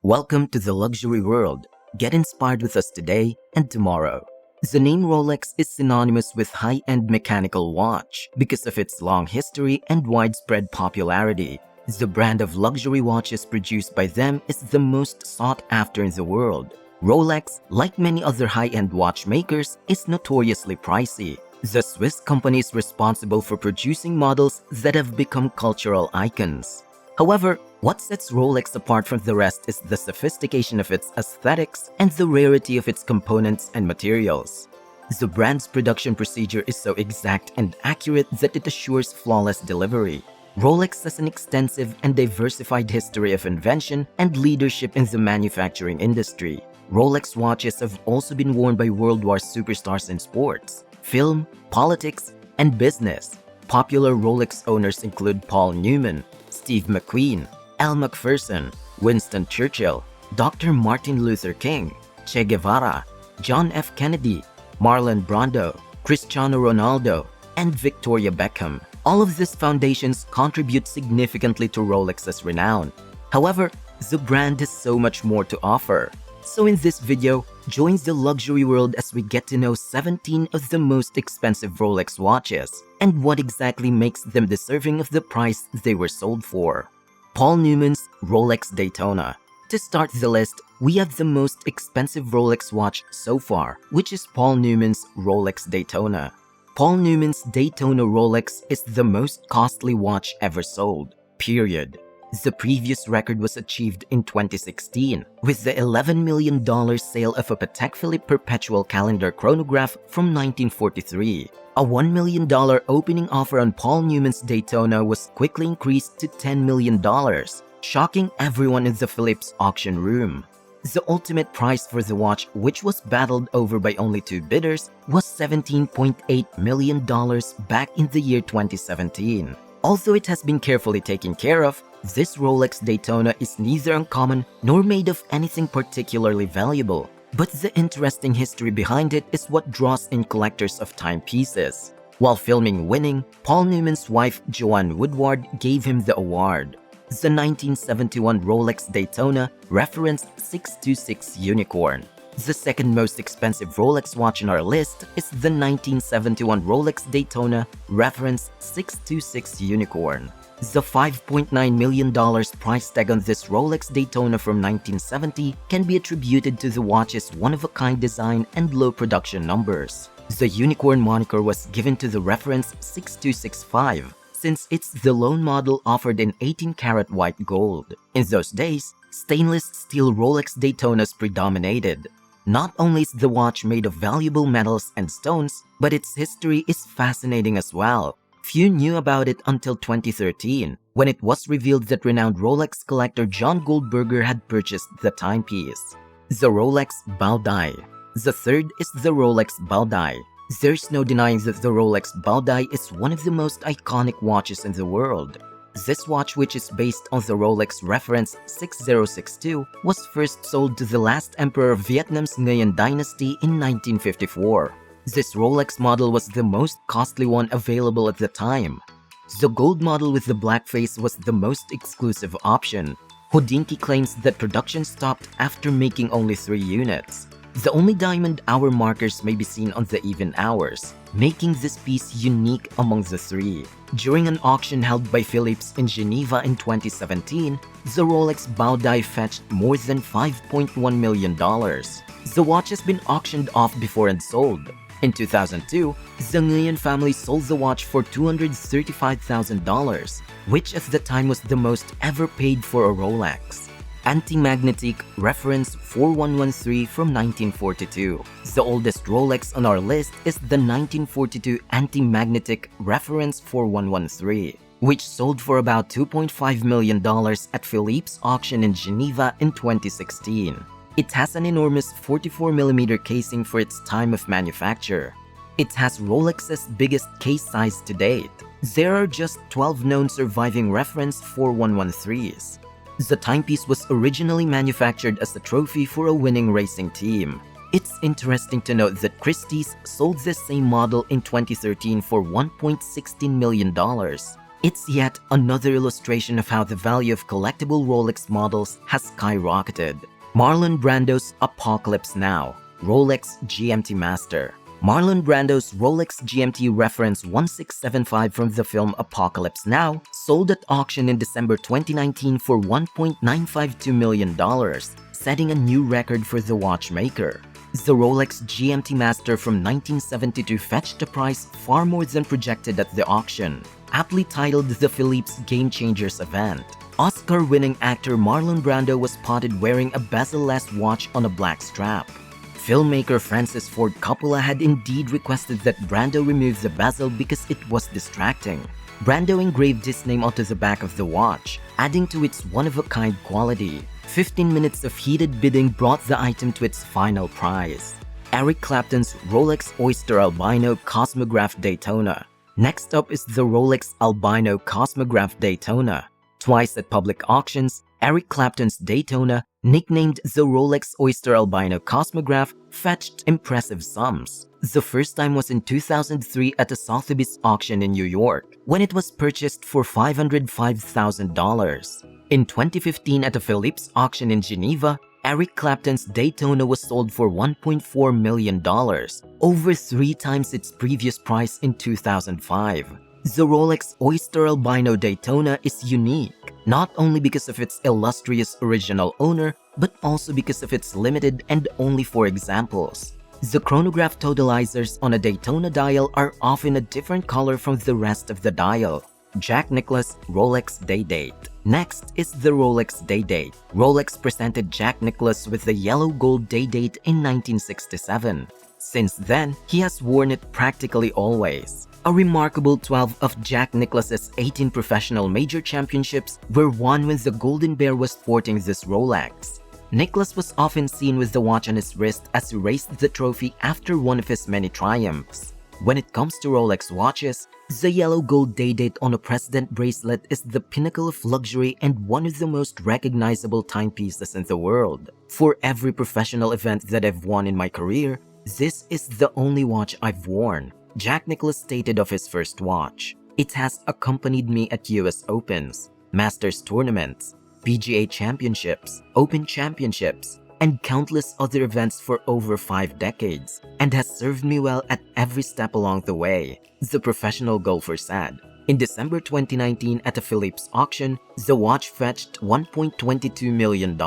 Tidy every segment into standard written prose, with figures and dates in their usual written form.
Welcome to the luxury world. Get inspired with us today and tomorrow. The name Rolex is synonymous with high-end mechanical watch because of its long history and widespread popularity. The brand of luxury watches produced by them is the most sought after in the world. Rolex, like many other high-end watchmakers, is notoriously pricey. The Swiss company is responsible for producing models that have become cultural icons. However, what sets Rolex apart from the rest is the sophistication of its aesthetics and the rarity of its components and materials. The brand's production procedure is so exact and accurate that it assures flawless delivery. Rolex has an extensive and diversified history of invention and leadership in the manufacturing industry. Rolex watches have also been worn by World War superstars in sports, film, politics, and business. Popular Rolex owners include Paul Newman, Steve McQueen, Al McPherson, Winston Churchill, Dr. Martin Luther King, Che Guevara, John F. Kennedy, Marlon Brando, Cristiano Ronaldo, and Victoria Beckham. All of these foundations contribute significantly to Rolex's renown. However, the brand has so much more to offer. So in this video, join the luxury world as we get to know 17 of the most expensive Rolex watches and what exactly makes them deserving of the price they were sold for. Paul Newman's Rolex Daytona. To start the list, we have the most expensive Rolex watch so far, which is Paul Newman's Rolex Daytona. Paul Newman's Daytona Rolex is the most costly watch ever sold, period. The previous record was achieved in 2016 with the $11 million sale of a Patek Philippe Perpetual Calendar chronograph from 1943. A $1 million opening offer on Paul Newman's Daytona was quickly increased to $10 million, shocking everyone in the Philippe's auction room. The ultimate price for the watch, which was battled over by only two bidders, was $17.8 million back in the year 2017. Although it has been carefully taken care of, this Rolex Daytona is neither uncommon nor made of anything particularly valuable. But the interesting history behind it is what draws in collectors of timepieces. While filming Winning, Paul Newman's wife Joanne Woodward gave him the award. The 1971 Rolex Daytona referenced 626 Unicorn. The second most expensive Rolex watch on our list is the 1971 Rolex Daytona referenced 626 Unicorn. The $5.9 million price tag on this Rolex Daytona from 1970 can be attributed to the watch's one-of-a-kind design and low production numbers. The Unicorn moniker was given to the reference 6265 since it's the lone model offered in 18-karat white gold. In those days, stainless steel Rolex Daytonas predominated. Not only is the watch made of valuable metals and stones, but its history is fascinating as well. Few knew about it until 2013, when it was revealed that renowned Rolex collector John Goldberger had purchased the timepiece. The Rolex Baudai. The third is the Rolex Baudai. There's no denying that the Rolex Baudai is one of the most iconic watches in the world. This watch, which is based on the Rolex reference 6062, was first sold to the last emperor of Vietnam's Nguyen dynasty in 1954. This Rolex model was the most costly one available at the time. The gold model with the black face was the most exclusive option. Hodinkee claims that production stopped after making only 3 units. The only diamond hour markers may be seen on the even hours, making this piece unique among the 3. During an auction held by Philips in Geneva in 2017, the Rolex Baudai fetched more than $5.1 million. The watch has been auctioned off before and sold. In 2002, the Nguyen family sold the watch for $235,000, which at the time was the most ever paid for a Rolex. Anti-magnetic reference 4113 from 1942. The oldest Rolex on our list is the 1942 anti-magnetic reference 4113, which sold for about $2.5 million at Philippe's auction in Geneva in 2016. It has an enormous 44mm casing for its time of manufacture. It has Rolex's biggest case size to date. There are just 12 known surviving reference 4113s. The timepiece was originally manufactured as a trophy for a winning racing team. It's interesting to note that Christie's sold this same model in 2013 for $1.16 million. It's yet another illustration of how the value of collectible Rolex models has skyrocketed. Marlon Brando's Apocalypse Now, Rolex GMT Master. Marlon Brando's Rolex GMT reference 1675 from the film Apocalypse Now sold at auction in December 2019 for $1.952 million, setting a new record for the watchmaker. The Rolex GMT Master from 1972 fetched a price far more than projected at the auction, aptly titled the Philippe's Game Changers event. Oscar-winning actor Marlon Brando was spotted wearing a bezel-less watch on a black strap. Filmmaker Francis Ford Coppola had indeed requested that Brando remove the bezel because it was distracting. Brando engraved his name onto the back of the watch, adding to its one-of-a-kind quality. 15 minutes of heated bidding brought the item to its final prize. Eric Clapton's Rolex Oyster Albino Cosmograph Daytona. Next up is the Rolex Albino Cosmograph Daytona. Twice at public auctions, Eric Clapton's Daytona, nicknamed the Rolex Oyster Albino Cosmograph, fetched impressive sums. The first time was in 2003 at a Sotheby's auction in New York, when it was purchased for $505,000. In 2015 at a Philippe's auction in Geneva, Eric Clapton's Daytona was sold for $1.4 million, over 3 times its previous price in 2005. The Rolex Oyster Albino Daytona is unique, not only because of its illustrious original owner, but also because of its limited and only 4 examples. The chronograph totalizers on a Daytona dial are often a different color from the rest of the dial. Jack Nicklaus Rolex Day Date. Next is the Rolex Day Date. Rolex presented Jack Nicklaus with the yellow gold Day Date in 1967. Since then, he has worn it practically always. A remarkable 12 of Jack Nicklaus's 18 professional major championships were won when the Golden Bear was sporting this Rolex. Nicklaus was often seen with the watch on his wrist as he raised the trophy after one of his many triumphs. When it comes to Rolex watches, the yellow gold Day Date on a President bracelet is the pinnacle of luxury and one of the most recognizable timepieces in the world. For every professional event that I've won in my career, this is the only watch I've worn. Jack Nicklaus stated of his first watch, "It has accompanied me at US Opens, Masters tournaments, PGA championships, Open championships, and countless other events for over 5 decades, and has served me well at every step along the way," the professional golfer said. In December 2019 at a Philippe's auction, the watch fetched $1.22 million.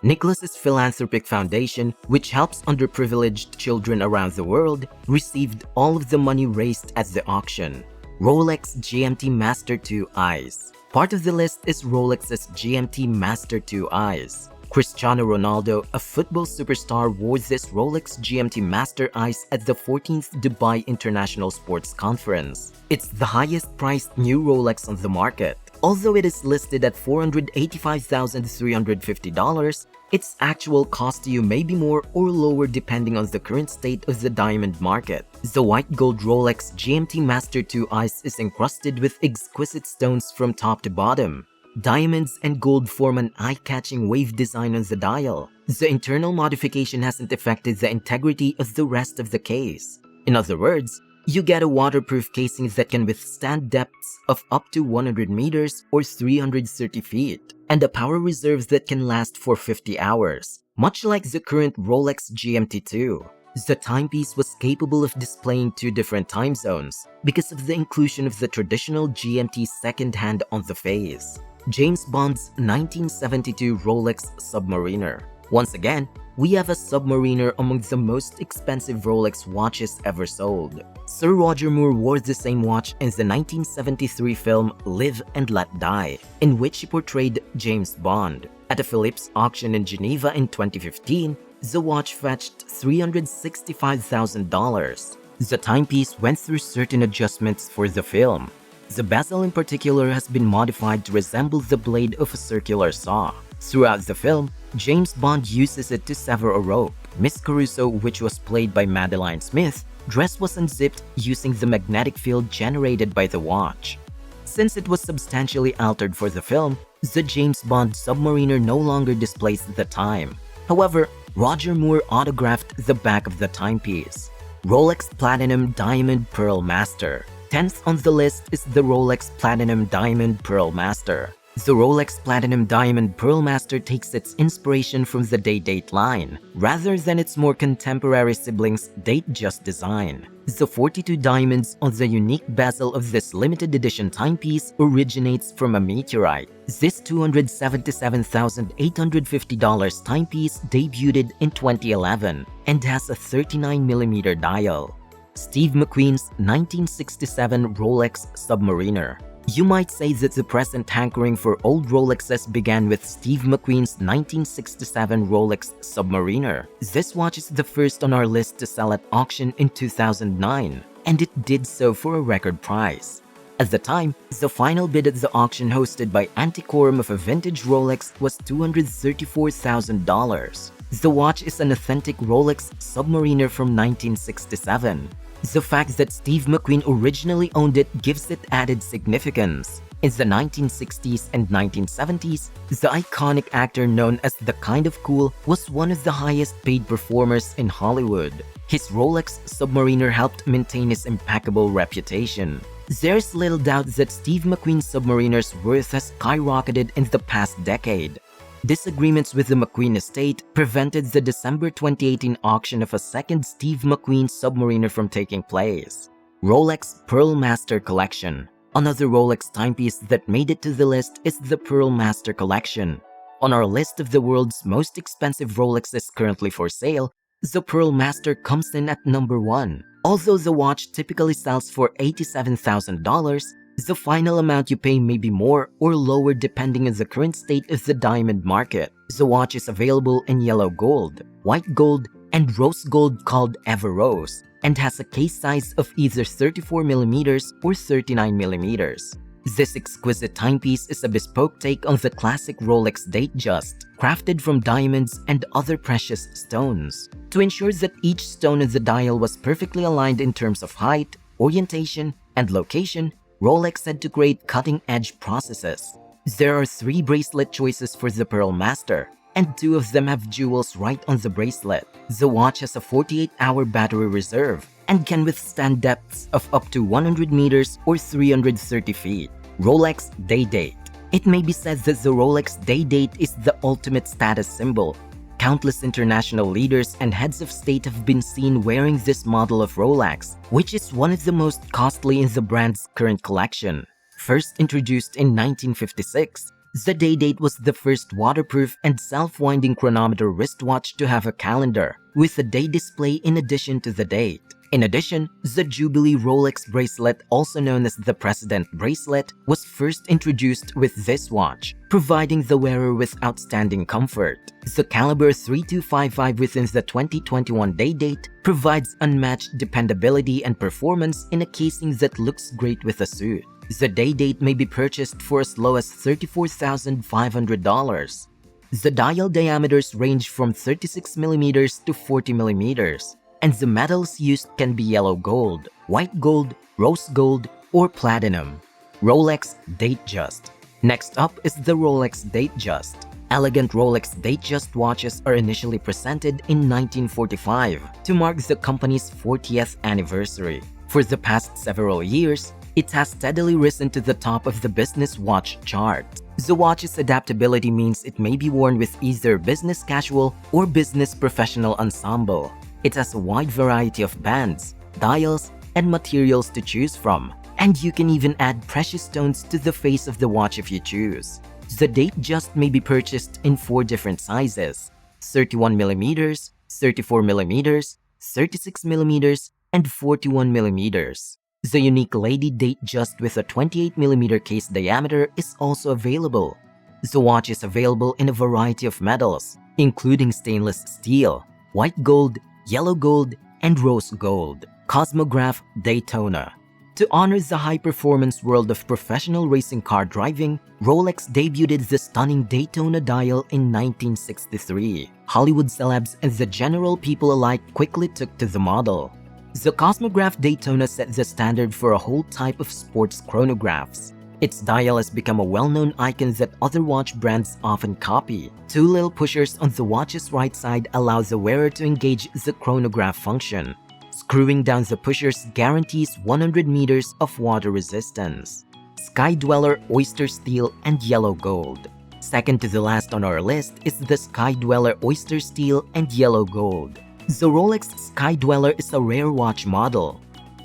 Nicklaus's philanthropic foundation, which helps underprivileged children around the world, received all of the money raised at the auction. Rolex GMT Master 2 Eyes. Part of the list is Rolex's GMT Master 2 Eyes. Cristiano Ronaldo, a football superstar, wore this Rolex GMT Master Eyes at the 14th Dubai International Sports Conference. It's the highest priced new Rolex on the market. Although it is listed at $485,350, its actual cost to you may be more or lower depending on the current state of the diamond market. The white gold Rolex GMT Master 2 Eyes is encrusted with exquisite stones from top to bottom. Diamonds and gold form an eye-catching wave design on the dial. The internal modification hasn't affected the integrity of the rest of the case. In other words, you get a waterproof casing that can withstand depths of up to 100 meters or 330 feet, and a power reserve that can last for 50 hours, much like the current Rolex GMT2. The timepiece was capable of displaying 2 different time zones because of the inclusion of the traditional GMT second hand on the face. James Bond's 1972 Rolex Submariner. Once again, we have a Submariner among the most expensive Rolex watches ever sold. Sir Roger Moore wore the same watch in the 1973 film Live and Let Die, in which he portrayed James Bond. At a Philippe's auction in Geneva in 2015, the watch fetched $365,000. The timepiece went through certain adjustments for the film. The bezel in particular has been modified to resemble the blade of a circular saw. Throughout the film, James Bond uses it to sever a rope. Miss Caruso, which was played by Madeline Smith, dress was unzipped using the magnetic field generated by the watch. Since it was substantially altered for the film, the James Bond Submariner no longer displays the time. However, Roger Moore autographed the back of the timepiece. Rolex Platinum Diamond Pearl Master. 10th on the list is the Rolex Platinum Diamond Pearl Master. The Rolex Platinum Diamond Pearl Master takes its inspiration from the Day-Date line, rather than its more contemporary siblings' Datejust design. The 42 diamonds on the unique bezel of this limited edition timepiece originates from a meteorite. This $277,850 timepiece debuted in 2011 and has a 39mm dial. Steve McQueen's 1967 Rolex Submariner. You might say that the present hankering for old Rolexes began with Steve McQueen's 1967 Rolex Submariner. This watch is the first on our list to sell at auction in 2009, and it did so for a record price. At the time, the final bid at the auction hosted by Antiquorum of a vintage Rolex was $234,000. The watch is an authentic Rolex Submariner from 1967. The fact that Steve McQueen originally owned it gives it added significance. In the 1960s and 1970s, the iconic actor known as the Kind of Cool was one of the highest paid performers in Hollywood. His Rolex Submariner helped maintain his impeccable reputation. There's little doubt that Steve McQueen's Submariner's worth has skyrocketed in the past decade. Disagreements with the McQueen estate prevented the December 2018 auction of a second Steve McQueen Submariner from taking place. Rolex Pearl Master Collection. Another Rolex timepiece that made it to the list is the Pearl Master Collection. On our list of the world's most expensive Rolexes currently for sale, the Pearl Master comes in at number 1. Although the watch typically sells for $87,000, the final amount you pay may be more or lower depending on the current state of the diamond market. The watch is available in yellow gold, white gold, and rose gold called Ever Rose, and has a case size of either 34mm or 39mm. This exquisite timepiece is a bespoke take on the classic Rolex Datejust, crafted from diamonds and other precious stones. To ensure that each stone of the dial was perfectly aligned in terms of height, orientation, and location, Rolex had to create cutting-edge processes. There are 3 bracelet choices for the Pearl Master, and 2 of them have jewels right on the bracelet. The watch has a 48-hour battery reserve and can withstand depths of up to 100 meters or 330 feet. Rolex Day-Date. It may be said that the Rolex Day-Date is the ultimate status symbol. Countless international leaders and heads of state have been seen wearing this model of Rolex, which is one of the most costly in the brand's current collection. First introduced in 1956, the Day-Date was the first waterproof and self-winding chronometer wristwatch to have a calendar, with a day display in addition to the date. In addition, the Jubilee Rolex bracelet, also known as the President Bracelet, was first introduced with this watch, providing the wearer with outstanding comfort. The caliber 3255 within the 2021 Day-Date provides unmatched dependability and performance in a casing that looks great with a suit. The Day-Date may be purchased for as low as $34,500. The dial diameters range from 36mm to 40mm. And the metals used can be yellow gold, white gold, rose gold, or platinum. Rolex Datejust. Next up is the Rolex Datejust. Elegant Rolex Datejust watches are initially presented in 1945 to mark the company's 40th anniversary. For the past several years, it has steadily risen to the top of the business watch chart. The watch's adaptability means it may be worn with either business casual or business professional ensemble. It has a wide variety of bands, dials, and materials to choose from, and you can even add precious stones to the face of the watch if you choose. The Datejust may be purchased in 4 different sizes: 31mm, 34mm, 36mm, and 41mm. The unique Lady Datejust with a 28mm case diameter is also available. The watch is available in a variety of metals, including stainless steel, white gold, yellow gold, and rose gold. Cosmograph Daytona. To honor the high-performance world of professional racing car driving, Rolex debuted the stunning Daytona dial in 1963. Hollywood celebs and the general people alike quickly took to the model. The Cosmograph Daytona set the standard for a whole type of sports chronographs. Its dial has become a well-known icon that other watch brands often copy. 2 little pushers on the watch's right side allow the wearer to engage the chronograph function. Screwing down the pushers guarantees 100 meters of water resistance. Sky Dweller Oyster Steel and Yellow Gold. Second to the last on our list is the Sky Dweller Oyster Steel and Yellow Gold. The Rolex Sky Dweller is a rare watch model.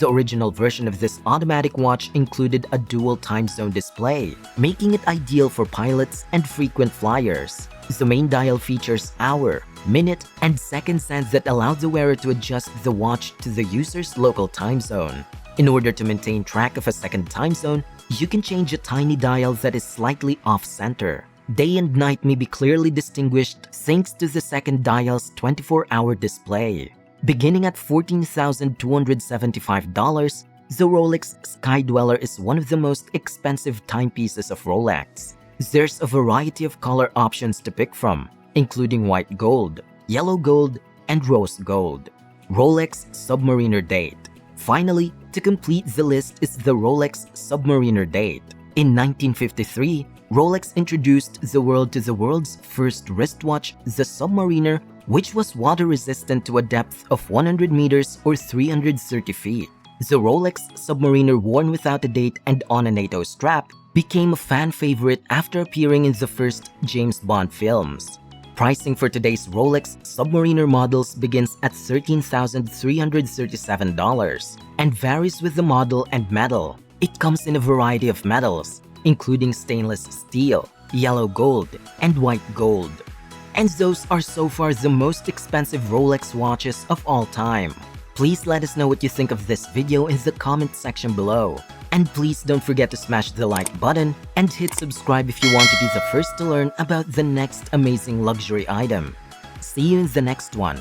The original version of this automatic watch included a dual time zone display, making it ideal for pilots and frequent flyers. The main dial features hour, minute, and second hands that allow the wearer to adjust the watch to the user's local time zone. In order to maintain track of a second time zone, you can change a tiny dial that is slightly off-center. Day and night may be clearly distinguished thanks to the second dial's 24-hour display. Beginning at $14,275, the Rolex Sky Dweller is one of the most expensive timepieces of Rolex. There's a variety of color options to pick from, including white gold, yellow gold, and rose gold. Rolex Submariner Date. Finally, to complete the list is the Rolex Submariner Date. In 1953, Rolex introduced the world to the world's first wristwatch, the Submariner, which was water-resistant to a depth of 100 meters or 330 feet. The Rolex Submariner, worn without a date and on a NATO strap, became a fan favorite after appearing in the first James Bond films. Pricing for today's Rolex Submariner models begins at $13,337 and varies with the model and metal. It comes in a variety of metals, including stainless steel, yellow gold, and white gold. And those are so far the most expensive Rolex watches of all time. Please let us know what you think of this video in the comment section below. And please don't forget to smash the like button and hit subscribe if you want to be the first to learn about the next amazing luxury item. See you in the next one.